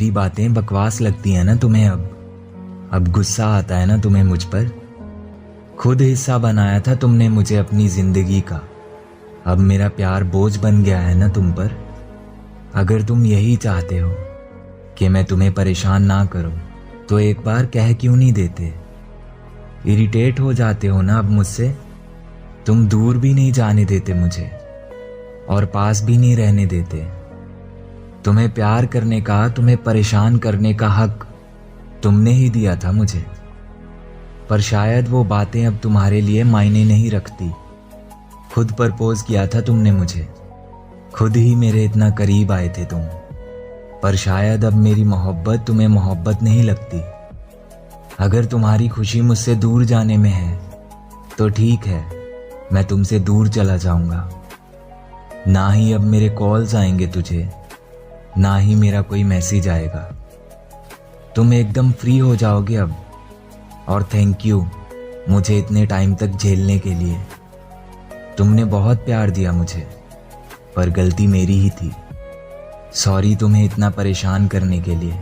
मेरी बातें बकवास लगती हैं ना तुम्हें? अब गुस्सा आता है ना तुम्हें मुझ पर? खुद हिस्सा बनाया था तुमने मुझे अपनी जिंदगी का, अब मेरा प्यार बोझ बन गया है ना तुम पर। अगर तुम यही चाहते हो कि मैं तुम्हें परेशान ना करूं, तो एक बार कह क्यों नहीं देते? इरिटेट हो जाते हो ना अब मुझसे? तुम दूर भी नहीं जाने देते मुझे और पास भी नहीं रहने देते। तुम्हें प्यार करने का, तुम्हें परेशान करने का हक तुमने ही दिया था मुझे, पर शायद वो बातें अब तुम्हारे लिए मायने नहीं रखती। खुद प्रपोज किया था तुमने मुझे, खुद ही मेरे इतना करीब आए थे तुम, पर शायद अब मेरी मोहब्बत तुम्हें मोहब्बत नहीं लगती। अगर तुम्हारी खुशी मुझसे दूर जाने में है तो ठीक है, मैं तुमसे दूर चला जाऊंगा। ना ही अब मेरे कॉल्स आएंगे तुझे, ना ही मेरा कोई मैसेज आएगा। तुम एकदम फ्री हो जाओगे अब। और थैंक यू मुझे इतने टाइम तक झेलने के लिए। तुमने बहुत प्यार दिया मुझे, पर गलती मेरी ही थी। सॉरी तुम्हें इतना परेशान करने के लिए।